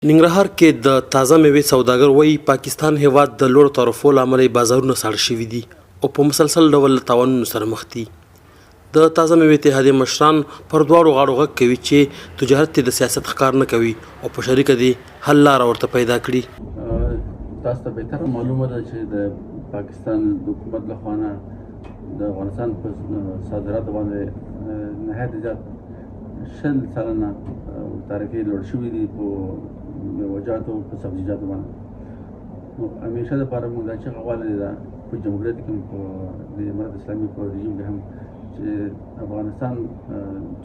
ننګرهار کې د تازه میوې سوداګر وایي پاکستان هیواد د لوړو تعرفو له امله بازارونه ساړه شوي دي او په مسلسل ډول له تاوانونو سره مخ دي. د تازه میوې اتحادیې مشران پر دواړو غاړو غږ کوي چې تجارت د سیاست ښکار نه کوي او په شریکه دي حل لاره ورته پیدا کړي. تاسو ته بهتره معلومه ده چې د پاکستان د حکومت له خوا د افغانستان په صادراتو باندې نهایت زیات 60 سلنه تعرفې لوړ شوي دي په میوه‌جاتو په سبزیجاتو باندې. نو همیشه دپاره موږ دا چغه غواړو ده په جمهوریت کې په د امارت اسلامي په رژیم کې هم چې افغانستان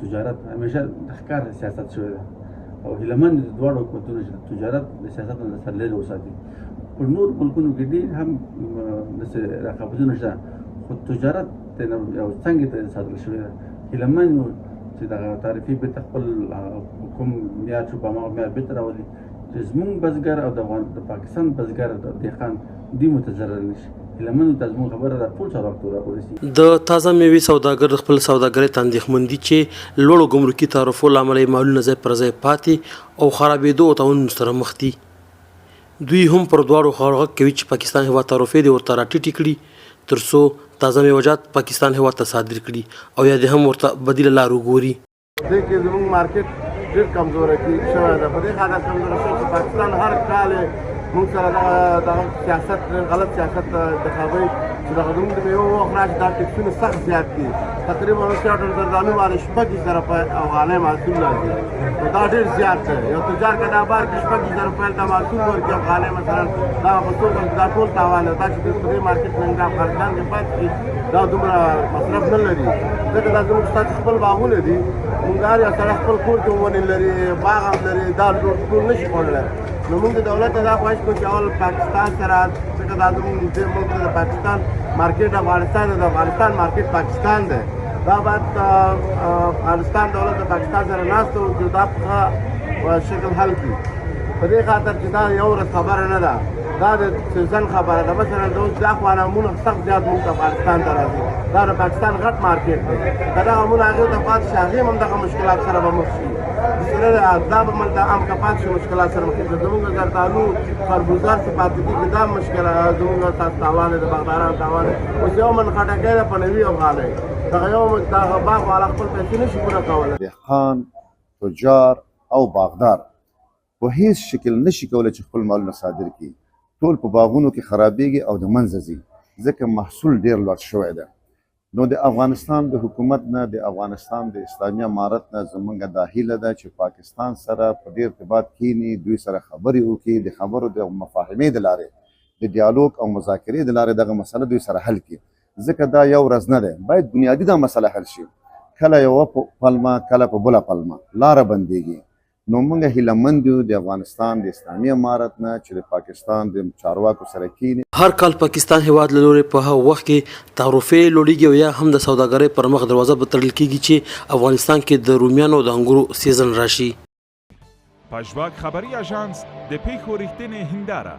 تجارت همیشه د ښکار سیاست شوی ده او هیلهمند د دواړو حکومتونو چې تجارت د سیاست نه سرلېږد وساتي. په نور ملکونو کې ډېر هم داسې رقابتونه شته خو تجارت یو څنګه ته ساتل شوی ده. هیلهمند یو چې دغه تعرفې بېرته خپل کوم معیار چې په هماغه معیار بېرته راولي چې زموږ بزګر او د پاکستان بزګر د دهقان دوی متضرر نه شي. هیلهمند ته زموږ خبره ده ټول چارواکو راورسي. د تازه میوې سوداګر د خپل سوداګرۍ ته اندېښمن دي چې لوړو ګمرکي تعرفو له امله یې مالونه ځای پر ځای پاتې او خرابېدو او تاوانونو سره مخ دي. دوی هم پر دواړو غاړو غږ کوي چې پاکستان هېواد تعرفې دې ورته راټیټې کړي تر څو تازه میوه‌جات پاکستان هېواد ته صادر کړي او یا دې هم ورته بدیله لار وګوري. دې کې زموږ مارکیټ ډېر کمزوری شوی ده. په دې خاطر کمزوری شوی چې پاکستان هر کال موږ سره دغه سیاست غلط سیاست انتخابوي چې دغه زموږ د میوو وخت راشي دا ټکسونه سخت زیات دي. تقریبا 60 ټن زردالو باندې 6,000 افغانۍ محصول راځي. نو دا ډېر زیات دی. یو تجار که دا بار کې 6,000 روپۍ ته محصول ورکړي افغانۍ مثلا دا په څو دا ټول تاوان دی. دا چې په دې مارکیټ کې موږ افغانستان کې پاتې شي دا دومره مصرف نه لري ځکه دا زموږ ستاسو خپل باغونه دي. موږ هر یو سړی خپل کور کې ونې لري باغ هم لري دا ټول نه شي خوړلی. نو موږ د دولت ته دا خواهش کوو چې اول پاکستان سره ځکه دا زموږ دې ملک د پاکستان مارکیټ افغانستان دی د افغانستان مارکیټ پاکستان دی. دا باید افغانستان دولت د پاکستان سره ناسته وکړي دا په شکل حل کړي. په دې خاطر چې دا یو ورځ خبره نه ده دا د سیزن خبره ده. مثلا د اوس دا خو امونه سخت زیات موږ افغانستان ته راځي. دا د پاکستان غټ مارکیټ دی. که دغه امونه هغې ته پاتې شي هغې هم دغه مشکلات سره به مخ شي. دا به ملته عام که پاتې شي مشکلات سره مخ شي. زموږ زردالو خربوزه چې پاتې کېږي دا مشکله زموږ تاسو تاوان دی د باغدارانو تاوان دی. اوس یو من خټکی ده په 90 افغانۍ دغه یو دغه باغ والا خپل پیسې نه شي پوره کولی. دهقان تجار او باغدار په هیڅ شکل نشي کولی چې خپل مالونه صادر کړي. ټول په باغونو کې خرابېږي او د منځه ځي ځکه محصول ډېر لوړ شوی ده. نو د افغانستان د حکومت نه د افغانستان د اسلامي امارت نه زموږ دا هیله ده چې پاکستان سره په ډېر ارتباط کښېني دوی سره خبرې وکړي د خبرو د مفاهمې د لارې د ډیالوګ او مذاکرې د لارې دغه مسله دوی سره حل کړي ځکه دا یو ورځ نه دی. باید بنیادي دا مسله حل شي. کله یوه پلمه کله په بله پلمه لاره بندېږي. نو موږ هیلهمند یو د افغانستان د اسلامي امارت نه چې د پاکستان د چارواکو سره کښېني. هر کال پاکستان هیواد له لورې په هغه وخت کې تعرفې لوړېږي او یا هم د سوداګرۍ پر مخ دروازه به تړل کېږي چې افغانستان کې د رومیانو او د انګورو سیزن راشي. پژواک خبری آژانس د پیښو ریښتینې هنداره